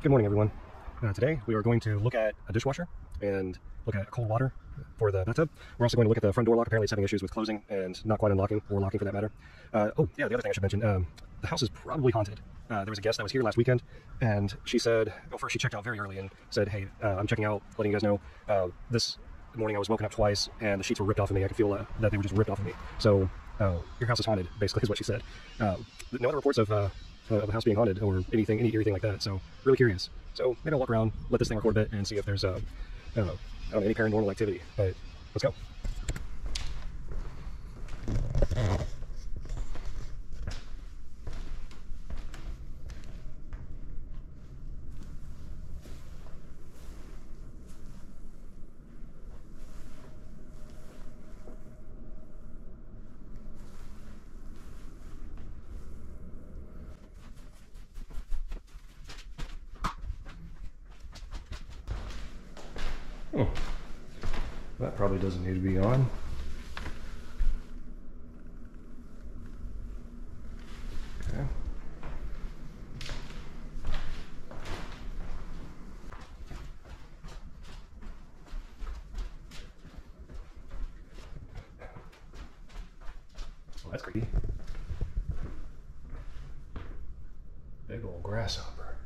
Good morning, everyone. Today we are going to look at a dishwasher and look at cold water for the bathtub. We're also going to look at the front door lock. Apparently it's having issues with closing and not quite unlocking, or locking for that matter. Oh yeah, the other thing I should mention, the house is probably haunted. There was a guest that was here last weekend, and she said, well, first she checked out very early and said, hey, I'm checking out, letting you guys know, this morning I was woken up twice and the sheets were ripped off of me. I could feel that they were just ripped off of me. So your house is haunted, basically, is what she said. No other reports of a house being haunted or anything like that. So really curious. So maybe I'll walk around, let this thing record a bit, and see if there's I don't know, any paranormal activity. But let's go. Oh, that probably doesn't need to be on. Okay. Well, that's creepy. Big old grasshopper.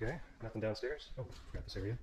Okay, nothing downstairs. Oh, forgot this area.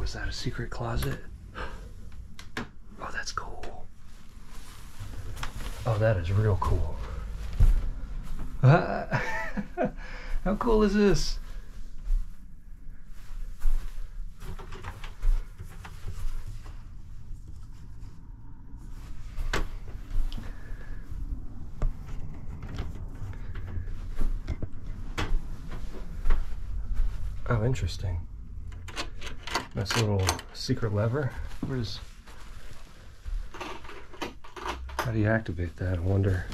Is that a secret closet? Oh, that's cool. Oh, that is real cool. How cool is this? Oh, interesting. Nice little secret lever. How do you activate that? I wonder.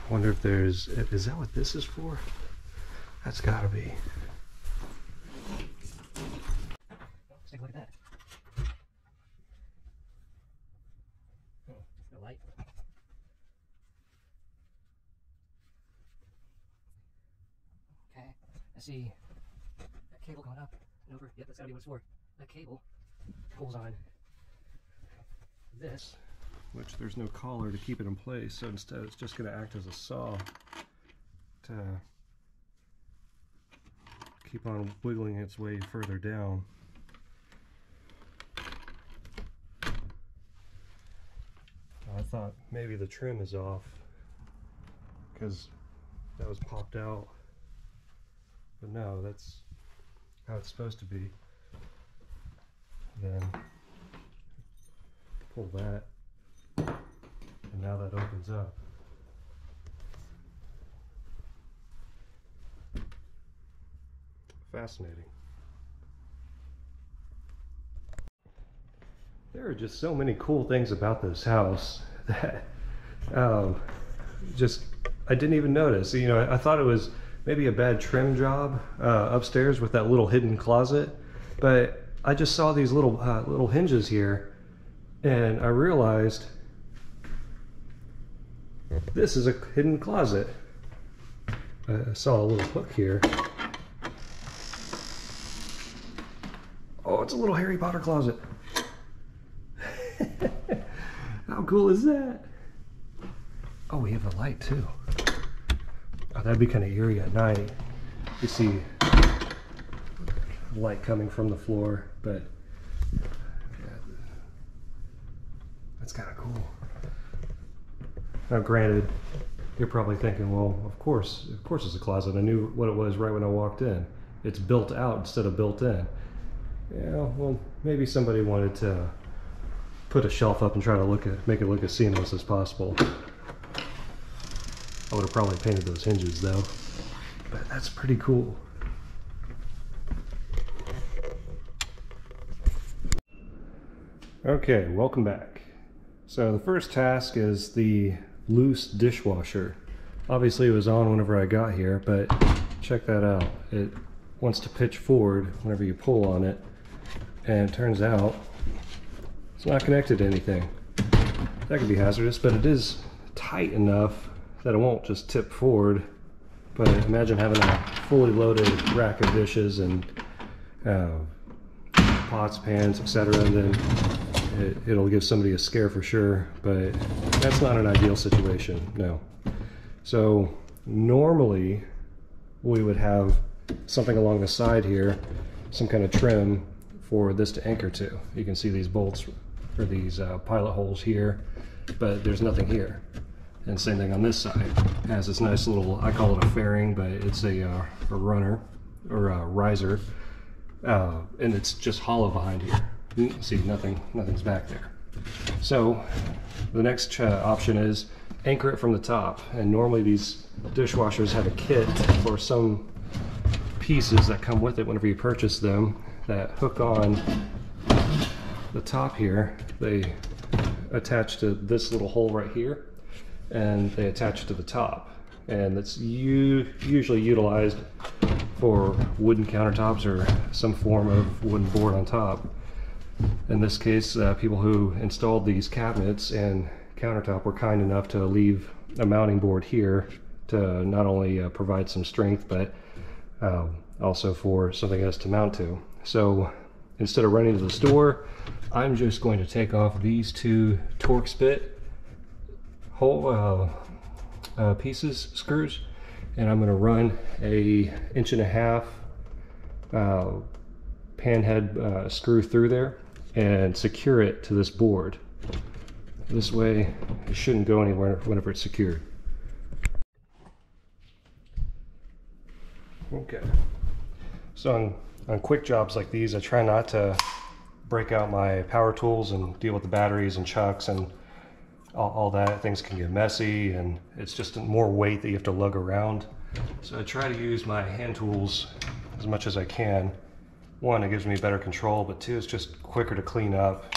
Wonder if there's, is that what this is for? That's gotta be. Let's take a look at that. Oh, the light. Okay, I see that cable going up and over. Yep, that's gotta be what it's for. That cable pulls on this, which there's no collar to keep it in place, so instead it's just going to act as a saw to keep on wiggling its way further down. I thought maybe the trim is off because that was popped out, but no, that's how it's supposed to be. Then pull that, and now that opens up. Fascinating. There are just so many cool things about this house that just I didn't even notice. You know, I thought it was maybe a bad trim job upstairs with that little hidden closet, but I just saw these little hinges here, and I realized this is a hidden closet. I saw a little hook here. Oh, it's a little Harry Potter closet. How cool is that? Oh, we have a light too. Oh, that'd be kind of eerie at night. You see light coming from the floor, but yeah, that's kind of cool. Now granted, you're probably thinking, well, of course it's a closet. I knew what it was right when I walked in. It's built out instead of built in. Yeah, well, maybe somebody wanted to put a shelf up and try to make it look as seamless as possible. I would have probably painted those hinges though, but that's pretty cool. Okay, welcome back. So the first task is the loose dishwasher. Obviously it was on whenever I got here, but check that out. It wants to pitch forward whenever you pull on it, and it turns out it's not connected to anything. That could be hazardous, but it is tight enough that it won't just tip forward. But imagine having a fully loaded rack of dishes and pots, pans, etc., and then it'll give somebody a scare for sure, but that's not an ideal situation, no. So normally we would have something along the side here, some kind of trim for this to anchor to. You can see these bolts or these pilot holes here, but there's nothing here. And same thing on this side. It has this nice little, I call it a fairing, but it's a runner or a riser, and it's just hollow behind here. See, nothing's back there. So the next option is anchor it from the top. And normally these dishwashers have a kit or some pieces that come with it whenever you purchase them that hook on the top here. They attach to this little hole right here, and they attach to the top. And it's usually utilized for wooden countertops or some form of wooden board on top. In this case, people who installed these cabinets and countertop were kind enough to leave a mounting board here to not only provide some strength, but also for something else to mount to. So instead of running to the store, I'm just going to take off these two Torx bit hole screws, and I'm going to run a 1.5 inch pan head screw through there and secure it to this board. This way it shouldn't go anywhere whenever it's secured. Okay, so on quick jobs like these, I try not to break out my power tools and deal with the batteries and chucks and all that. Things can get messy, and it's just more weight that you have to lug around. So I try to use my hand tools as much as I can. One, it gives me better control, but two, it's just quicker to clean up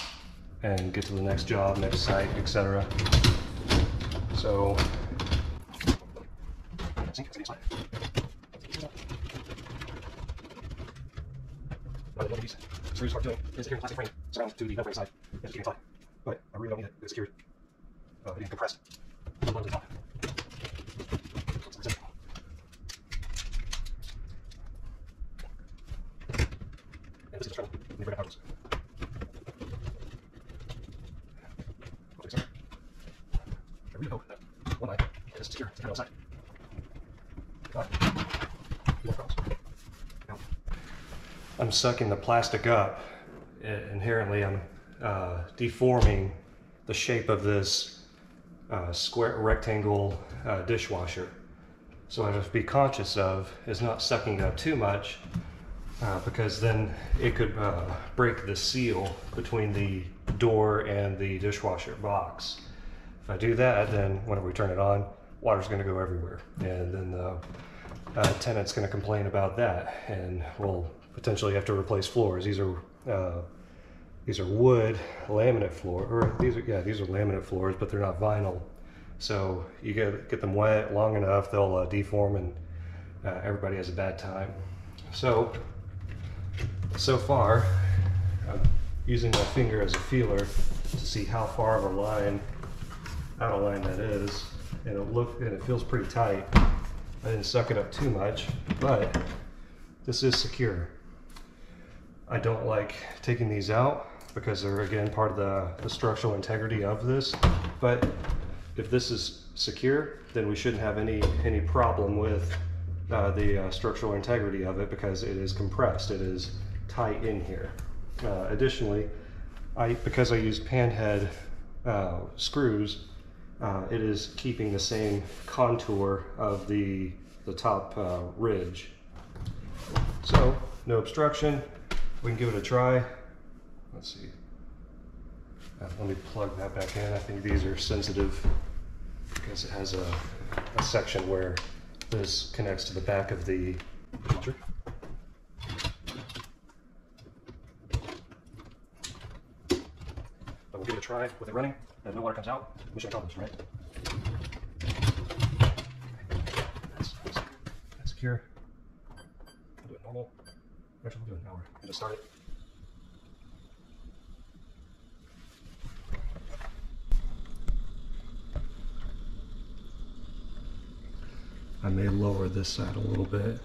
and get to the next job, next site, etc. So these screws are doing is securing plastic frame surrounded to the membrane side. It's keeping it tight, but I really don't need it. It's secured. It's compressed. On the top. And this is the treadle. Never got powers. Okay, I really hope that one eye is secure. It's kind of outside. I'm sucking the plastic up. Inherently, I'm deforming the shape of this square rectangle dishwasher. So what I have to be conscious of is not sucking it up too much, because then it could break the seal between the door and the dishwasher box. If I do that, then whenever we turn it on, water's going to go everywhere, and then the tenant's going to complain about that, and we'll potentially have to replace floors. These are wood laminate floor, or these are laminate floors, but they're not vinyl. So you get them wet long enough, they'll deform, and everybody has a bad time. So far, I'm using my finger as a feeler to see how far of a line, out of line that is, and it feels pretty tight. I didn't suck it up too much, but this is secure. I don't like taking these out because they're, again, part of the structural integrity of this. But if this is secure, then we shouldn't have any problem with the structural integrity of it, because it is compressed. It is tight in here. Additionally, because I used pan head screws, it is keeping the same contour of the top ridge. So no obstruction. We can give it a try. Let's see. Let me plug that back in. I think these are sensitive because it has a section where this connects to the back of the dishwasher. But we'll give it a try with it running, and no water comes out. Mission accomplished, right? That's secure. We'll do it normal. Actually, we'll do it now. We're just start it. I may lower this side a little bit.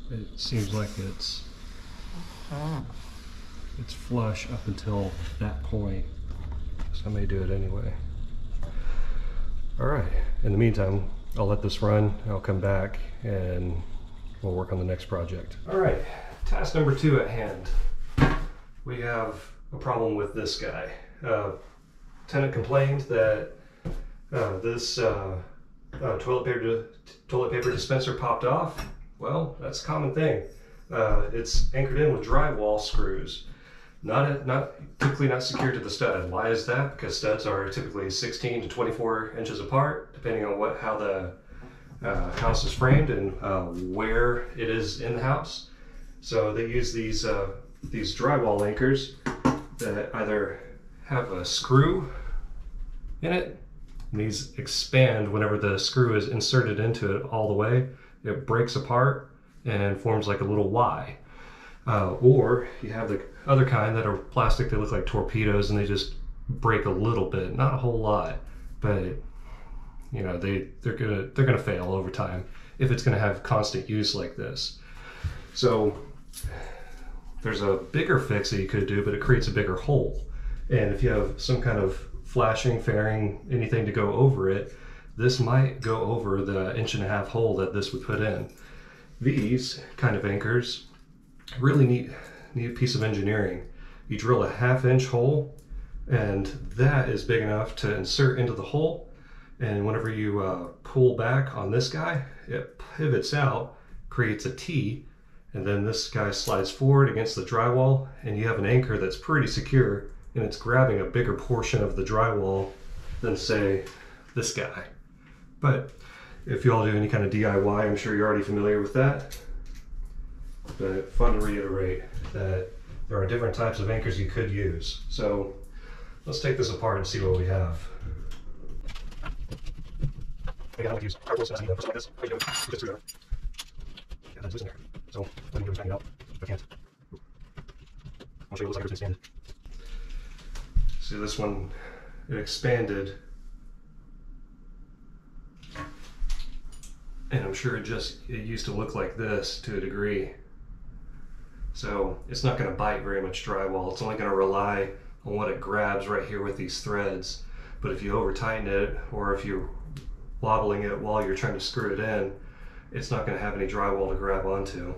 It seems like it's flush up until that point, so I may do it anyway. All right, in the meantime, I'll let this run, I'll come back, and we'll work on the next project. All right, task number 2 at hand. We have a problem with this guy. Tenant complained that this toilet paper dispenser popped off. Well, that's a common thing. It's anchored in with drywall screws. Typically not secured to the stud. Why is that? Because studs are typically 16 to 24 inches apart, depending on how the house is framed and where it is in the house. So they use these drywall anchors that either have a screw in it, and these expand whenever the screw is inserted into it all the way. It breaks apart and forms like a little Y. Or you have the other kind that are plastic, they look like torpedoes and they just break a little bit, not a whole lot, but you know, they're gonna fail over time if it's gonna have constant use like this. So there's a bigger fix that you could do, but it creates a bigger hole. And if you have some kind of flashing, fairing, anything to go over it, this might go over the 1.5 inch hole that this would put in. These kind of anchors really need a piece of engineering. You drill a 1/2 inch hole, and that is big enough to insert into the hole, and whenever you pull back on this guy, it pivots out, creates a T, and then this guy slides forward against the drywall, and you have an anchor that's pretty secure, and it's grabbing a bigger portion of the drywall than, say, this guy. But if you all do any kind of DIY, I'm sure you're already familiar with that. But fun to reiterate that there are different types of anchors you could use. So let's take this apart and see what we have. Again, I like to use cardboard like this. How you doing? Just screw it over. Yeah, that's loose in there. So let me do is bang it out. If I can't. I'll show you what it looks like it's expanded. See, this one, it expanded. And I'm sure it used to look like this to a degree. So it's not going to bite very much drywall. It's only going to rely on what it grabs right here with these threads. But if you over tighten it, or if you're wobbling it while you're trying to screw it in, it's not going to have any drywall to grab onto.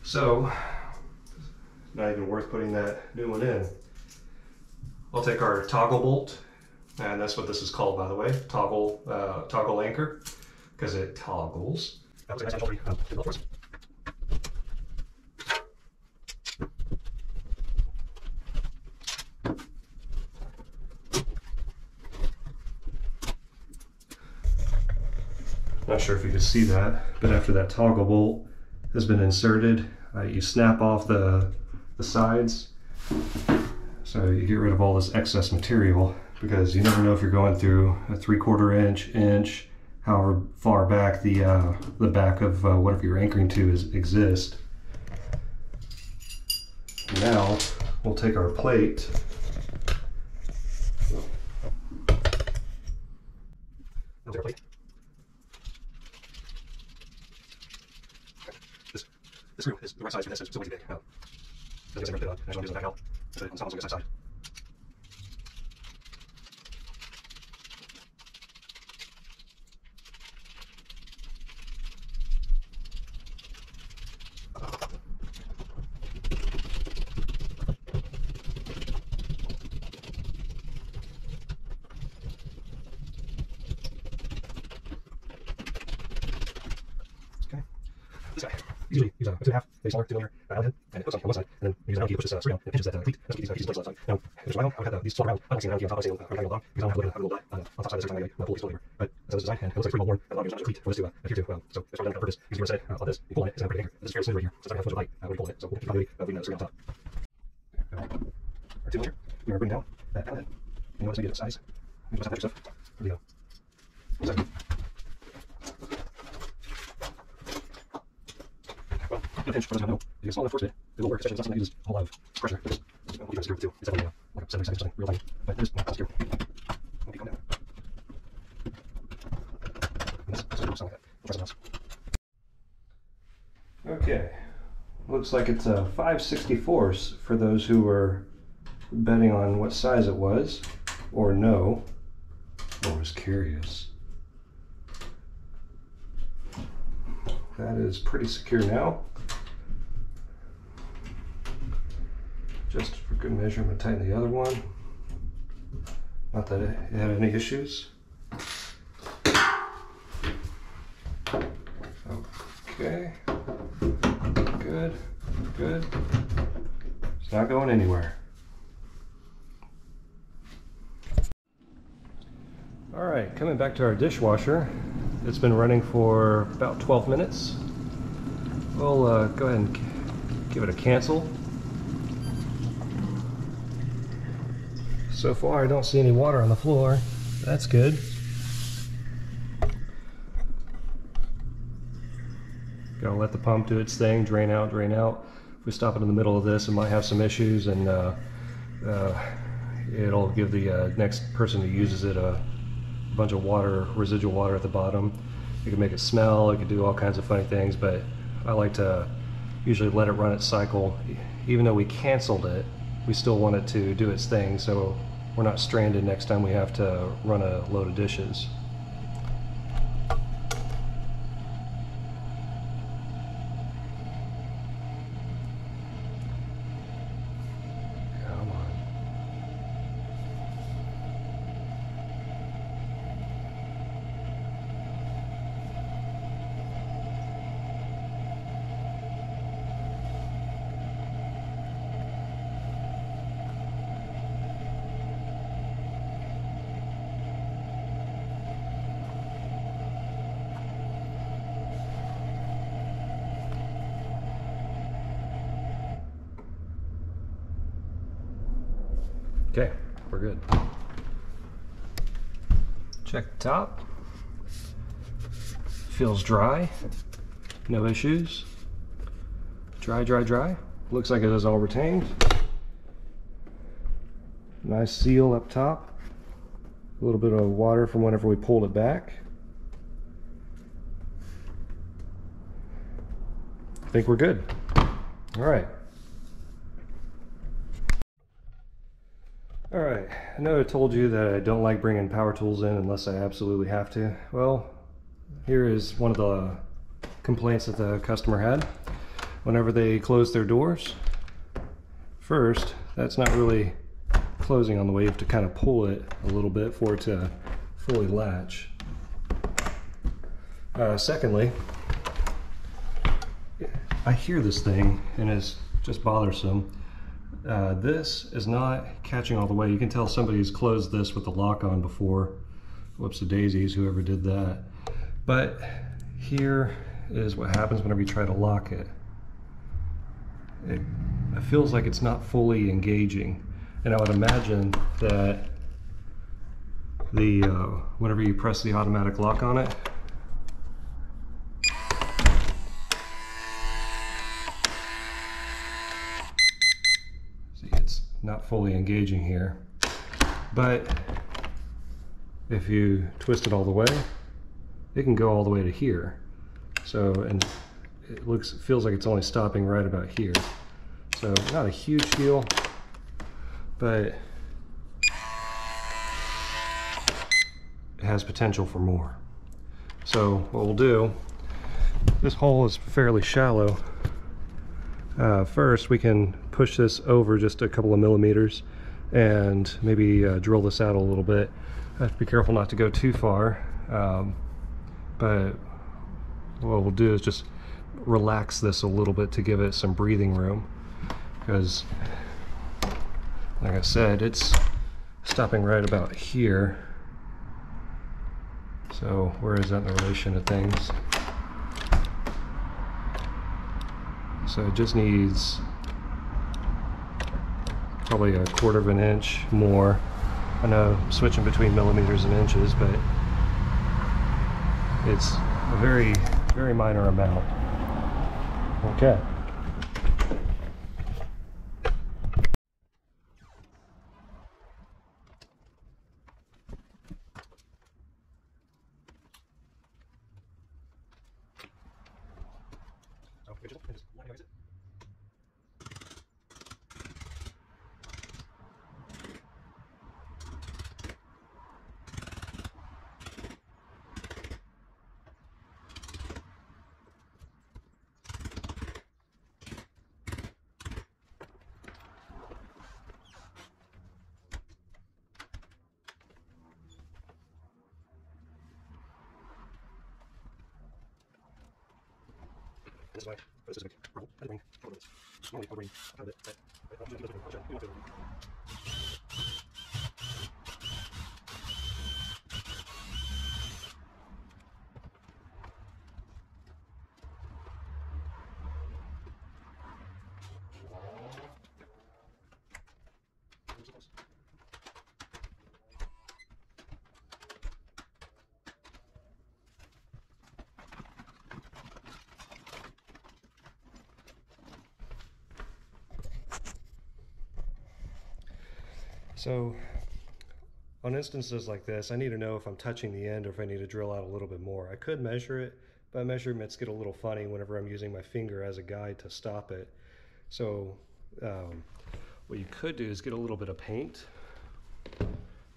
So, not even worth putting that new one in. I'll take our toggle bolt, and that's what this is called, by the way, toggle anchor, because it toggles. That was a nice entry. Good luck for us. Not sure if you can see that, but after that toggle bolt has been inserted, you snap off the sides, so you get rid of all this excess material, because you never know if you're going through a 3/4 inch, however far back the back of whatever you're anchoring to exists. Now we'll take our plate. This screw is the right size for this, it's way too big. I guess I ripped it up. I just want to do some back out. So it's almost like a side. usually use a 2.5, maybe smaller, 2 millimeter Allen head, and it hooks on one side, and then you use an Allen key to push this screw down and pinches that cleat. That's what keeps the plates on the side. Now, if there's a round, I would have these fold around. I don't see an Allen key on top, I see a rectangle long, because I don't have a little dot on top side of this every time I pull these fold over. But that's the design, and it looks like it's pretty well worn. I love using a cleat for this to adhere to. So it's probably done on purpose, because you were said on this, you pull on it, it's not pretty anchor. This is fairly smooth right here, so it's not going to have too much light when you pull it. So we'll keep continuity of leaving that screw on top. Our 2 millimeter, we're going to bring down that Allen head. You notice we get a size. You just have to stuff. There we go. Well, a pinch for those who don't know. If you small enough force it will work, especially if it's something that uses a whole lot of pressure. But this, we'll keep it secure too. It's definitely like a 70 seconds, something real tiny. But it is not secure. We'll keep going down. And this just works like that. We'll try something else. Okay. Looks like it's a 5/64 for those who were betting on what size it was, or no, or was curious. That is pretty secure now. Just for good measure, I'm going to tighten the other one. Not that it had any issues. Okay. Good. Good. It's not going anywhere. Alright, coming back to our dishwasher. It's been running for about 12 minutes. We'll go ahead and give it a cancel. So far I don't see any water on the floor. That's good. Gotta let the pump do its thing, drain out, drain out. If we stop it in the middle of this, it might have some issues, and it'll give the next person who uses it a bunch of water, residual water at the bottom. It could make it smell, it could do all kinds of funny things, but I like to usually let it run its cycle. Even though we canceled it, we still want it to do its thing, so we're not stranded next time we have to run a load of dishes. Okay, we're good. Check the top. Feels dry. No issues. Dry, dry, dry. Looks like it is all retained. Nice seal up top. A little bit of water from whenever we pulled it back. I think we're good. All right. Alright, I know I told you that I don't like bringing power tools in unless I absolutely have to. Well, here is one of the complaints that the customer had. Whenever they close their doors, first, that's not really closing on the way. You have to kind of pull it a little bit for it to fully latch. Secondly, I hear this thing and it's just bothersome. This is not catching all the way. You can tell somebody's closed this with the lock on before. Whoops-a-daisies, whoever did that. But here is what happens whenever you try to lock it. It feels like it's not fully engaging. And I would imagine that the whenever you press the automatic lock on it, not fully engaging here, but if you twist it all the way, it can go all the way to here. So, and it feels like it's only stopping right about here. So not a huge deal, but it has potential for more. So what we'll do, this hole is fairly shallow. First we can push this over just a couple of millimeters and maybe drill this out a little bit. I have to be careful not to go too far, but what we'll do is just relax this a little bit to give it some breathing room, because like I said, it's stopping right about here. So where is that in the relation to things? So it just needs probably 1/4 of an inch more. I know I'm switching between millimeters and inches, but it's a very, very minor amount. Okay. This is why for a specific role, I bring a little bit. Normally I'll bring a bit, but I'll do it. So on instances like this, I need to know if I'm touching the end or if I need to drill out a little bit more. I could measure it, but measurements get a little funny whenever I'm using my finger as a guide to stop it. So what you could do is get a little bit of paint.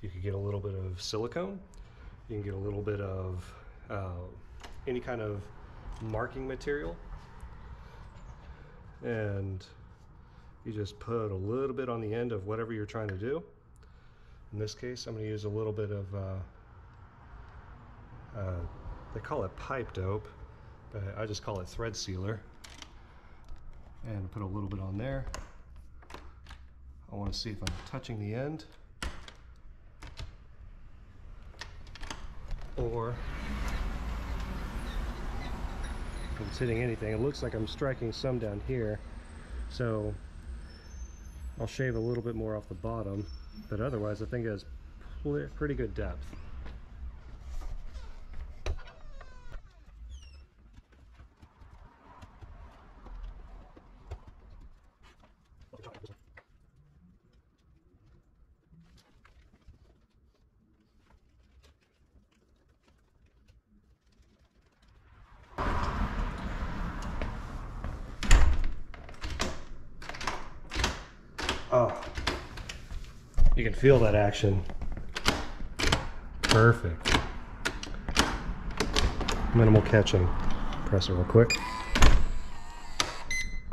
You could get a little bit of silicone. You can get a little bit of any kind of marking material. And you just put a little bit on the end of whatever you're trying to do. In this case, I'm going to use a little bit of, they call it pipe dope, but I just call it thread sealer. And put a little bit on there. I want to see if I'm touching the end, or if it's hitting anything. It looks like I'm striking some down here, so I'll shave a little bit more off the bottom, but otherwise I think it has pretty good depth. Oh, you can feel that action. Perfect. Minimal catching. Press it real quick.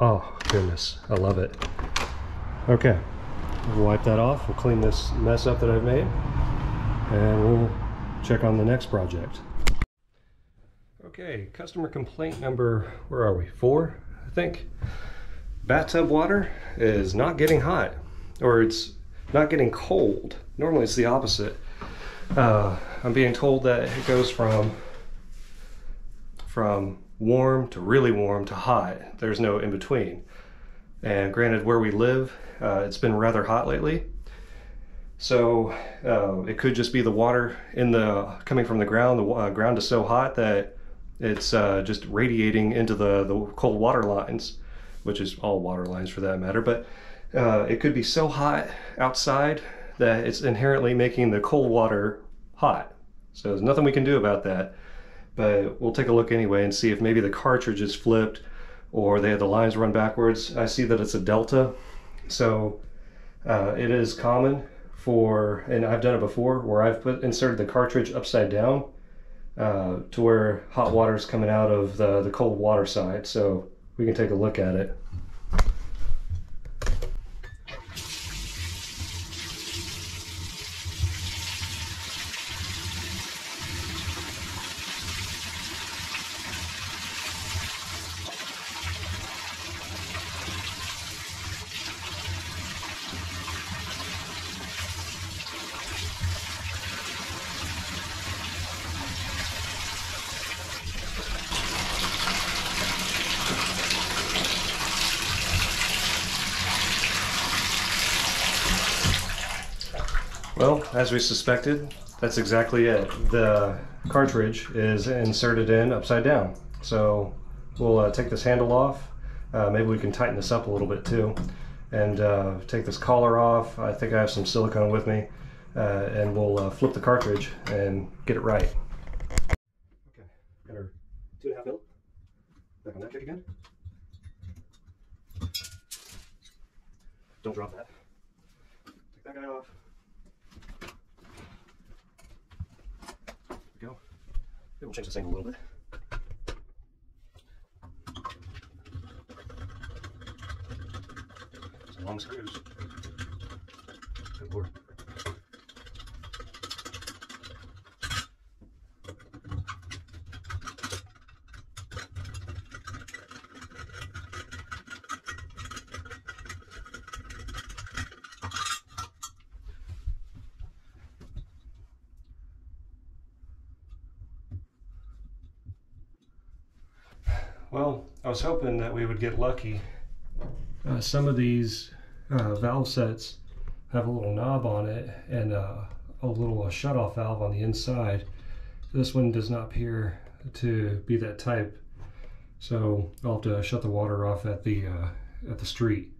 Oh, goodness. I love it. Okay. We'll wipe that off. We'll clean this mess up that I've made. And we'll check on the next project. Okay, customer complaint number, where are we? 4, I think. Bathtub water is not getting hot, or it's not getting cold. Normally it's the opposite. I'm being told that it goes from warm to really warm to hot. There's no in between. And granted, where we live, it's been rather hot lately. So it could just be the water coming from the ground. The ground is so hot that it's just radiating into the cold water lines, which is all water lines for that matter. But it could be so hot outside that it's inherently making the cold water hot. So there's nothing we can do about that. But we'll take a look anyway and see if maybe the cartridge is flipped or they had the lines run backwards. I see that it's a delta. So it is common for, and I've done it before, where I've inserted the cartridge upside down to where hot water is coming out of the cold water side. So we can take a look at it. as we suspected, that's exactly it. The cartridge is inserted in upside down. So we'll take this handle off. Maybe we can tighten this up a little bit too. And take this collar off. I think I have some silicone with me. And we'll flip the cartridge and get it right. Okay, got our 2.5 mil. Back on that kick again. Don't drop that. Take that guy off. There we go. Maybe we'll change this angle a little bit. Some long screws. Good lord. Well, I was hoping that we would get lucky. Some of these valve sets have a little knob on it and a little shutoff valve on the inside. This one does not appear to be that type, so I'll have to shut the water off at the street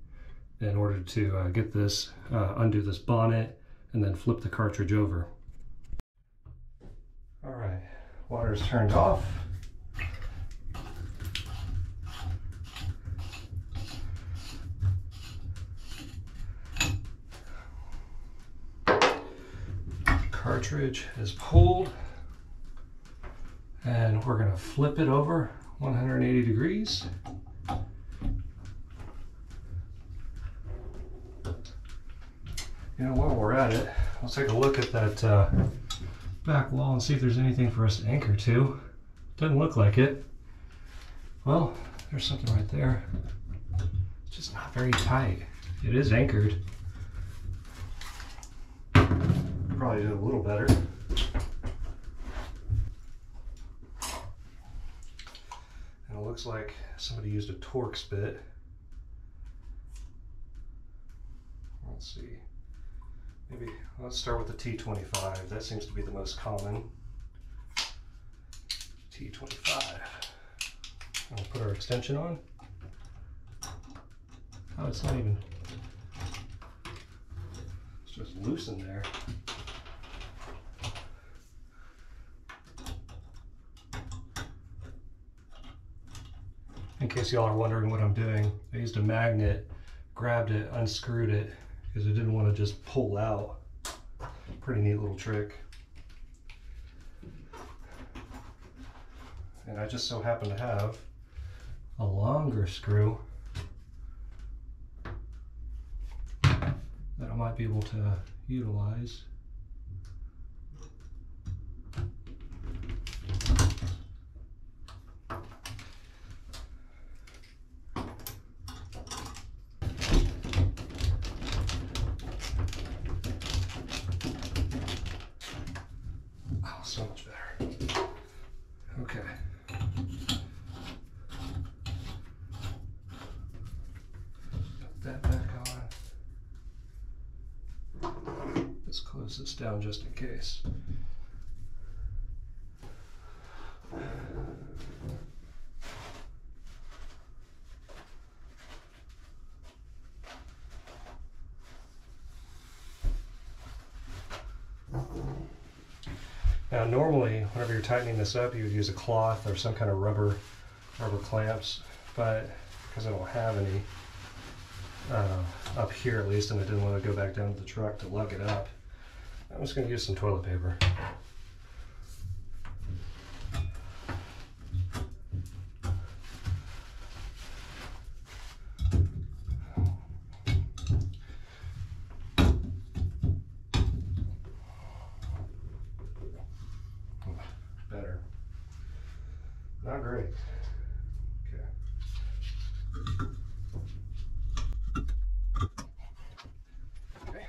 in order to get this, undo this bonnet, and then flip the cartridge over. All right, water is turned off. Cartridge is pulled, and we're going to flip it over 180 degrees. You know, while we're at it, let's take a look at that back wall and see if there's anything for us to anchor to. Doesn't look like it. Well, there's something right there. It's just not very tight. It is anchored. Probably do a little better. And it looks like somebody used a Torx bit. Let's see. Maybe let's start with the T25. That seems to be the most common. T25. We'll put our extension on. Oh, it's not even. It's just loose in there. In case y'all are wondering what I'm doing, I used a magnet, grabbed it, unscrewed it, because I didn't want to just pull out. Pretty neat little trick. And I just so happen to have a longer screw that I might be able to utilize. So much better. Okay. Put that back on. Let's close this down just in case. Now normally, whenever you're tightening this up, you would use a cloth or some kind of rubber clamps, but because I don't have any up here at least, and I didn't want to go back down to the truck to lug it up, I'm just going to use some toilet paper. Better. Not great. Okay. Okay.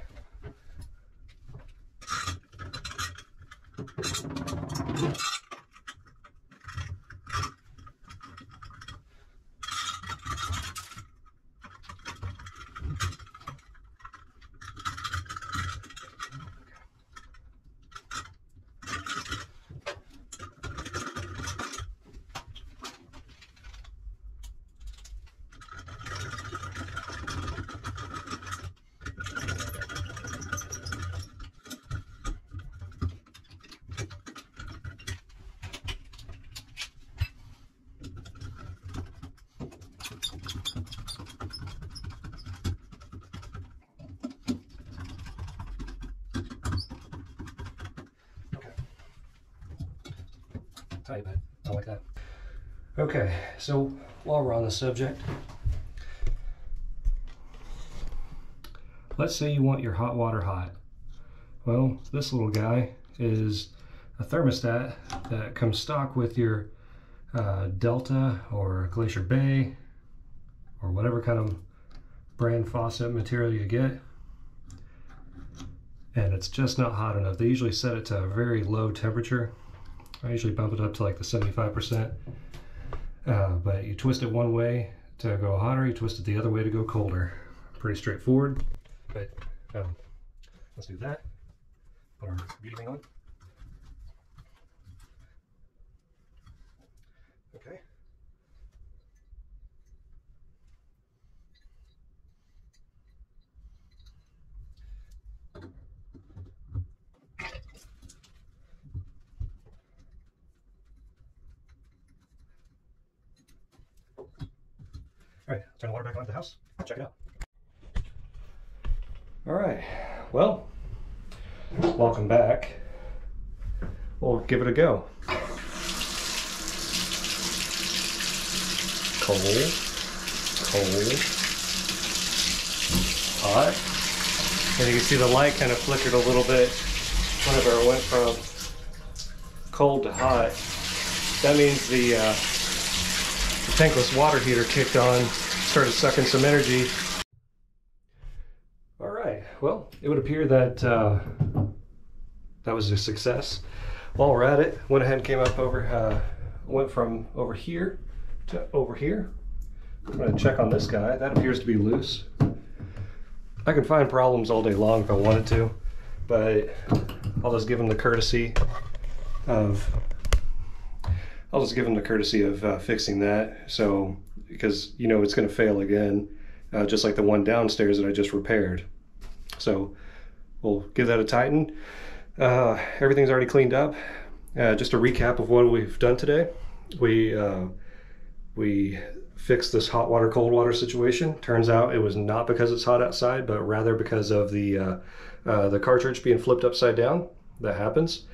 tight, but I like that. Okay, so while we're on the subject, let's say you want your hot water hot. Well, this little guy is a thermostat that comes stock with your Delta or Glacier Bay or whatever kind of brand faucet material you get. And it's just not hot enough. They usually set it to a very low temperature. I usually bump it up to like the 75%. But you twist it one way to go hotter, you twist it the other way to go colder. Pretty straightforward. But let's do that. Put our beauty ring on. Okay. All right, turn the water back on at the house. Check it out. All right, well, welcome back. We'll give it a go. Cold, hot. And you can see the light kind of flickered a little bit whenever it went from cold to hot. That means the tankless water heater kicked on, started sucking some energy. All right, well, it would appear that that was a success. While we're at it, went ahead and came up over, went from over here to over here. I'm gonna check on this guy. That appears to be loose. I can find problems all day long if I wanted to, but I'll just give him the courtesy of fixing that. So, because you know it's going to fail again, just like the one downstairs that I just repaired. So we'll give that a tighten. Everything's already cleaned up. Just a recap of what we've done today. We fixed this hot water, cold water situation. Turns out it was not because it's hot outside, but rather because of the cartridge being flipped upside down. That happens.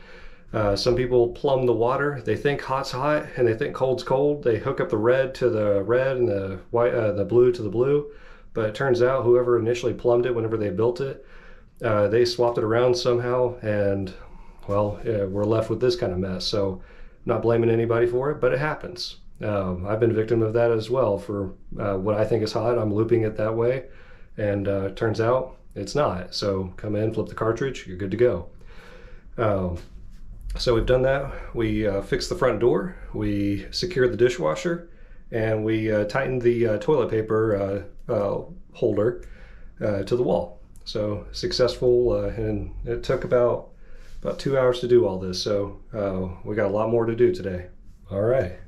Some people plumb the water. They think hot's hot and they think cold's cold. They hook up the red to the red and the white, the blue to the blue. But it turns out whoever initially plumbed it, whenever they built it, they swapped it around somehow, and well, we're left with this kind of mess. So, not blaming anybody for it, but it happens. I've been a victim of that as well. For what I think is hot, I'm looping it that way, and it turns out it's not. So come in, flip the cartridge, you're good to go. So we've done that. We fixed the front door, we secured the dishwasher, and we tightened the toilet paper holder to the wall. So successful, and it took about 2 hours to do all this. So we got a lot more to do today. All right.